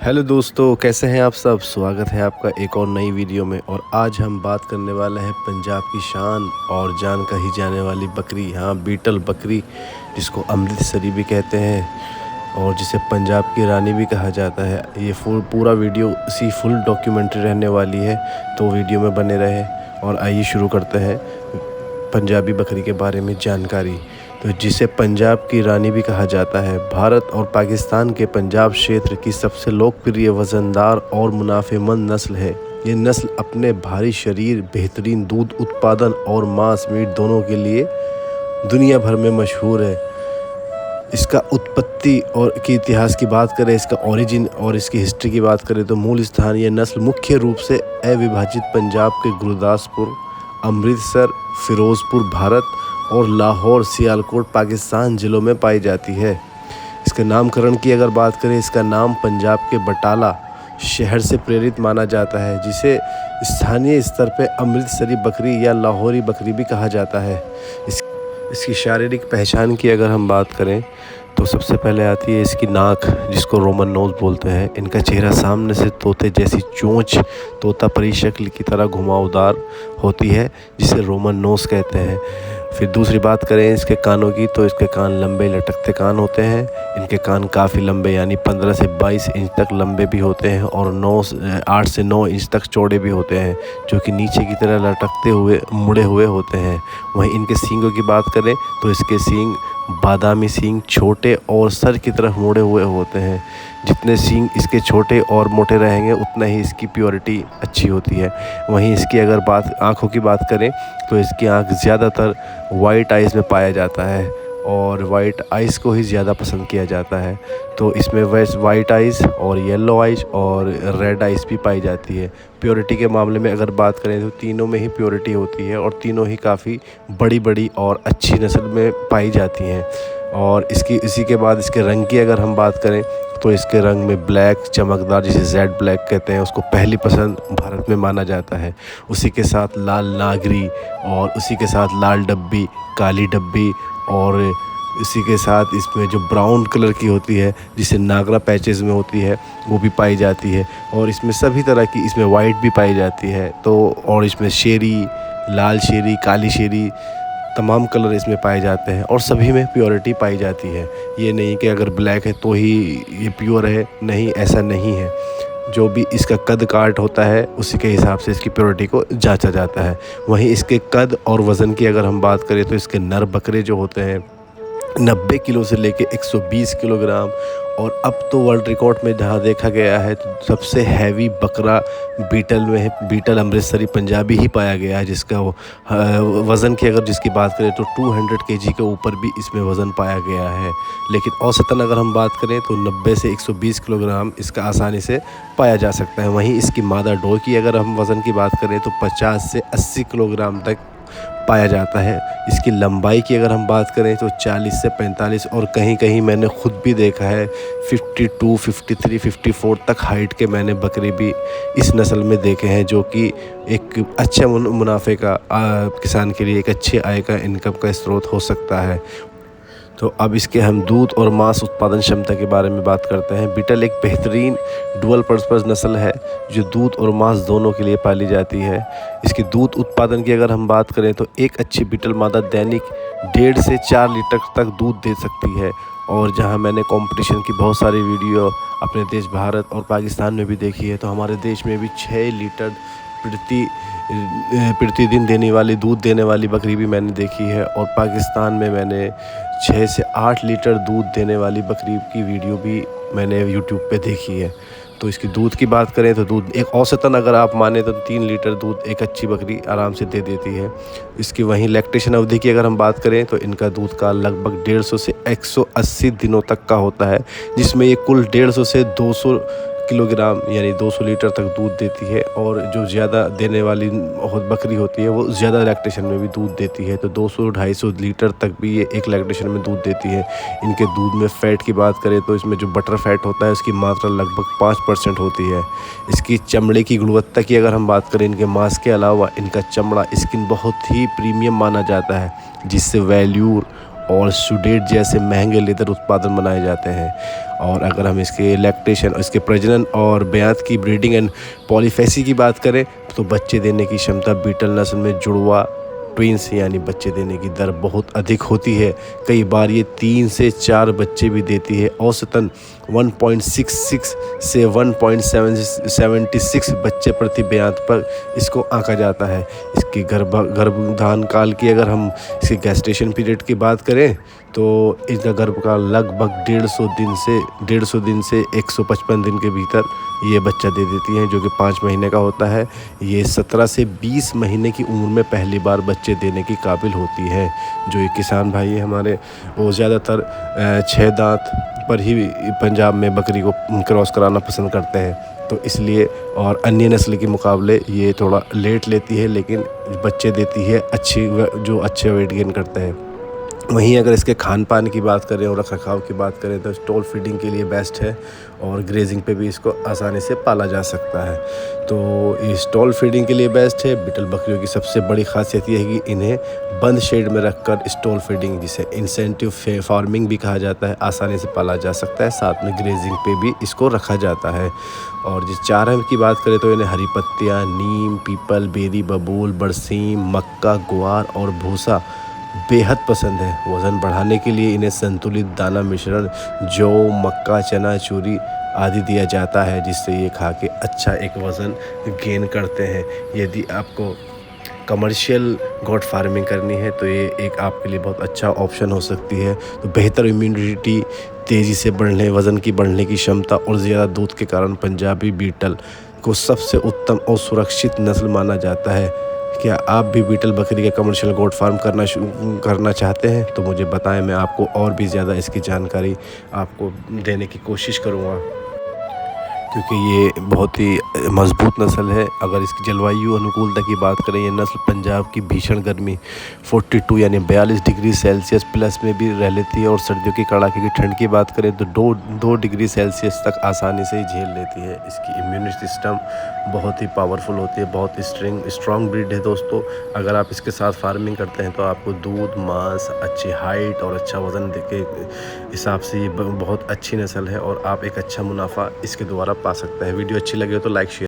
Hello दोस्तों, कैसे हैं आप सब। स्वागत है आपका एक और नई वीडियो में। और आज हम बात करने वाले हैं पंजाब की शान और जान कही जाने वाली बकरी, हाँ बीटल बकरी, जिसको अमृतसरी भी कहते हैं और जिसे पंजाब की रानी भी कहा जाता है। ये पूरा वीडियो इसी फुल डॉक्यूमेंट्री रहने वाली है, तो वीडियो में बने रहे। और आइए शुरू करते हैं पंजाबी बकरी के बारे में जानकारी। तो जिसे पंजाब की रानी भी कहा जाता है, भारत और पाकिस्तान के पंजाब क्षेत्र की सबसे लोकप्रिय, वज़नदार और मुनाफेमंद नस्ल है। ये नस्ल अपने भारी शरीर, बेहतरीन दूध उत्पादन और मांस मीट दोनों के लिए दुनिया भर में मशहूर है। इसका उत्पत्ति और के इतिहास की बात करें, इसका ओरिजिन और इसकी हिस्ट्री की बात करें तो मूल स्थान ये नस्ल मुख्य रूप से अविभाजित पंजाब के गुरदासपुर, अमृतसर, फिरोज़पुर भारत और लाहौर, सियालकोट पाकिस्तान ज़िलों में पाई जाती है। इसके नामकरण की अगर बात करें, इसका नाम पंजाब के बटाला शहर से प्रेरित माना जाता है, जिसे स्थानीय स्तर पर अमृतसरी बकरी या लाहौरी बकरी भी कहा जाता है। इसकी शारीरिक पहचान की अगर हम बात करें तो सबसे पहले आती है इसकी नाक, जिसको रोमन नोज़ बोलते हैं। इनका चेहरा सामने से तोते जैसी चोंच, तोता परी शक्ल की तरह घुमावदार होती है, जिसे रोमन नोज़ कहते हैं। फिर दूसरी बात करें इसके कानों की, तो इसके कान लंबे लटकते कान होते हैं। इनके कान काफ़ी लंबे यानी 15 से 22 इंच तक लंबे भी होते हैं और 8 से 9 इंच तक चौड़े भी होते हैं, जो कि नीचे की तरह लटकते हुए मुड़े हुए होते हैं। वहीं इनके सींगों की बात करें तो इसके सींग बादामी सींग छोटे और सर की तरफ मुड़े हुए होते हैं। जितने सींग इसके छोटे और मोटे रहेंगे उतना ही इसकी प्योरिटी अच्छी होती है। वहीं इसकी अगर आँखों की बात करें तो इसकी आँख ज़्यादातर वाइट आइज़ में पाया जाता है और वाइट आइज़ को ही ज़्यादा पसंद किया जाता है। तो इसमें वैसे वाइट आइज़ और येलो आइज़ और रेड आइज़ भी पाई जाती है। प्योरिटी के मामले में अगर बात करें तो तीनों में ही प्योरिटी होती है और तीनों ही काफ़ी बड़ी बड़ी और अच्छी नस्ल में पाई जाती हैं। और इसी के बाद इसके रंग की अगर हम बात करें तो इसके रंग में ब्लैक चमकदार, जिसे जेड ब्लैक कहते हैं, उसको पहली पसंद भारत में माना जाता है। उसी के साथ लाल नागरी और उसी के साथ लाल डब्बी, काली डब्बी और इसी के साथ इसमें जो ब्राउन कलर की होती है, जिसे नागरा पैचेस में होती है, वो भी पाई जाती है। और इसमें सभी तरह की, इसमें वाइट भी पाई जाती है। तो और इसमें शेरी, लाल शेरी, काली शेरी, तमाम कलर इसमें पाए जाते हैं और सभी में प्योरिटी पाई जाती है। ये नहीं कि अगर ब्लैक है तो ही ये प्योर है, नहीं, ऐसा नहीं है। जो भी इसका कद काट होता है उसी के हिसाब से इसकी प्योरिटी को जांचा जाता है। वहीं इसके कद और वज़न की अगर हम बात करें तो इसके नर बकरे जो होते हैं 90 किलो से लेके 120 किलोग्राम, और अब तो वर्ल्ड रिकॉर्ड में जहाँ देखा गया है तो सबसे हैवी बकरा बीटल में है। बीटल अमृतसरी पंजाबी ही पाया गया है, जिसका वज़न की अगर जिसकी बात करें तो 200 केजी के ऊपर भी इसमें वज़न पाया गया है। लेकिन औसतन अगर हम बात करें तो 90 से 120 किलोग्राम इसका आसानी से पाया जा सकता है। वहीं इसकी मादा डोर की अगर हम वज़न की बात करें तो 50 से 80 किलोग्राम तक पाया जाता है। इसकी लंबाई की अगर हम बात करें तो 40 से 45 और कहीं कहीं मैंने ख़ुद भी देखा है 52, 53, 54 तक हाइट के मैंने बकरे भी इस नस्ल में देखे हैं, जो कि एक अच्छा मुनाफे का किसान के लिए एक अच्छे आय का इनकम का स्रोत हो सकता है। तो अब इसके हम दूध और मांस उत्पादन क्षमता के बारे में बात करते हैं। बीटल एक बेहतरीन डुअल पर्पस नस्ल है जो दूध और मांस दोनों के लिए पाली जाती है। इसकी दूध उत्पादन की अगर हम बात करें तो एक अच्छी बीटल मादा दैनिक 1.5 से 4 लीटर तक दूध दे सकती है। और जहां मैंने कंपटीशन की बहुत सारी वीडियो अपने देश भारत और पाकिस्तान में भी देखी है, तो हमारे देश में भी 6 लीटर प्रतिदिन दूध देने वाली बकरी भी मैंने देखी है। और पाकिस्तान में मैंने 6 से 8 लीटर दूध देने वाली बकरी की वीडियो भी मैंने यूट्यूब पे देखी है। तो इसकी दूध की बात करें तो दूध एक औसतन अगर आप माने तो 3 लीटर दूध एक अच्छी बकरी आराम से दे देती है। इसकी वहीं लैक्टेशन अवधि की अगर हम बात करें तो इनका दूध का लगभग 150 से 180 दिनों तक का होता है, जिसमें ये कुल 150 से 200 किलोग्राम यानी 200 लीटर तक दूध देती है। और जो ज़्यादा देने वाली बकरी होती है वो ज़्यादा लैक्टेशन में भी दूध देती है, तो 200-250 लीटर तक भी ये एक लैक्टेशन में दूध देती है। इनके दूध में फ़ैट की बात करें तो इसमें जो बटर फैट होता है उसकी मात्रा लगभग 5% होती है। इसकी चमड़े की गुणवत्ता की अगर हम बात करें, इनके मांस के अलावा इनका चमड़ा स्किन बहुत ही प्रीमियम माना जाता है, जिससे वैल्यूर और सुडेट जैसे महंगे लेदर उत्पादन बनाए जाते हैं। और अगर हम इसके लैक्टेशन, इसके प्रजनन और ब्यात की ब्रीडिंग एंड पॉलीफेसी की बात करें तो बच्चे देने की क्षमता बीटल नस्ल में जुड़वा ट्विंस यानी बच्चे देने की दर बहुत अधिक होती है। कई बार ये 3 से 4 बच्चे भी देती है। औसतन 1.66 से 1.76 बच्चे प्रति ब्यात पर इसको आंका जाता है। इसकी गर्भधान काल की अगर हम इसके गेस्टेशन पीरियड की बात करें तो इसका गर्भकाल लगभग 150 दिन से 155 दिन के भीतर ये बच्चा दे देती हैं, जो कि 5 महीने का होता है। ये 17 से 20 महीने की उम्र में पहली बार बच्चे देने की काबिल होती है। जो ये किसान भाई हैं हमारे, वो ज़्यादातर 6 दांत पर ही पंजाब में बकरी को क्रॉस कराना पसंद करते हैं, तो इसलिए और अन्य नस्ल के मुकाबले ये थोड़ा लेट लेती है, लेकिन बच्चे देती है जो अच्छे वेट गेन करते हैं। वहीं अगर इसके खान पान की बात करें और रखरखाव की बात करें तो स्टॉल फीडिंग के लिए बेस्ट है और ग्रेजिंग पे भी इसको आसानी से पाला जा सकता है। तो ये स्टॉल फीडिंग के लिए बेस्ट है। बीटल बकरियों की सबसे बड़ी खासियत यह है कि इन्हें बंद शेड में रखकर स्टॉल फीडिंग, जिसे इंसेंटिव फार्मिंग भी कहा जाता है, आसानी से पाला जा सकता है। साथ में ग्रेजिंग पे भी इसको रखा जाता है। और जिस चारा की बात करें तो इन्हें हरी पत्तियाँ, नीम, पीपल, बेरी, बबूल, बरसीम, मक्का, ग्वार और भूसा बेहद पसंद है। वज़न बढ़ाने के लिए इन्हें संतुलित दाना मिश्रण जौ, मक्का, चना, चूरी आदि दिया जाता है, जिससे ये खा के अच्छा एक वज़न गेन करते हैं। यदि आपको कमर्शियल गॉट फार्मिंग करनी है तो ये एक आपके लिए बहुत अच्छा ऑप्शन हो सकती है। तो बेहतर इम्यूनिटी, तेज़ी से वज़न की बढ़ने की क्षमता और ज़्यादा दूध के कारण पंजाबी बीटल को सबसे उत्तम और सुरक्षित नस्ल माना जाता है। क्या आप भी बीटल बकरी का कमर्शियल गोट फार्म करना चाहते हैं तो मुझे बताएं, मैं आपको और भी ज़्यादा इसकी जानकारी आपको देने की कोशिश करूँगा, क्योंकि ये बहुत ही मजबूत नस्ल है। अगर इसकी जलवायु अनुकूलता की बात करें, ये नस्ल पंजाब की भीषण गर्मी 42 यानी 42 डिग्री सेल्सियस प्लस में भी रह लेती है और सर्दियों की कड़ाके की ठंड की बात करें तो 2 डिग्री सेल्सियस तक आसानी से ही झेल लेती है। इसकी इम्यूनिटी सिस्टम बहुत ही पावरफुल होती है, बहुत स्ट्रॉन्ग ब्रीड है दोस्तों। अगर आप इसके साथ फार्मिंग करते हैं तो आपको दूध, मांस, अच्छी हाइट और अच्छा वज़न के हिसाब से ये बहुत अच्छी नस्ल है और आप एक अच्छा मुनाफा इसके द्वारा पा सकते हैं। वीडियो अच्छी लगे तो लाइक शेयर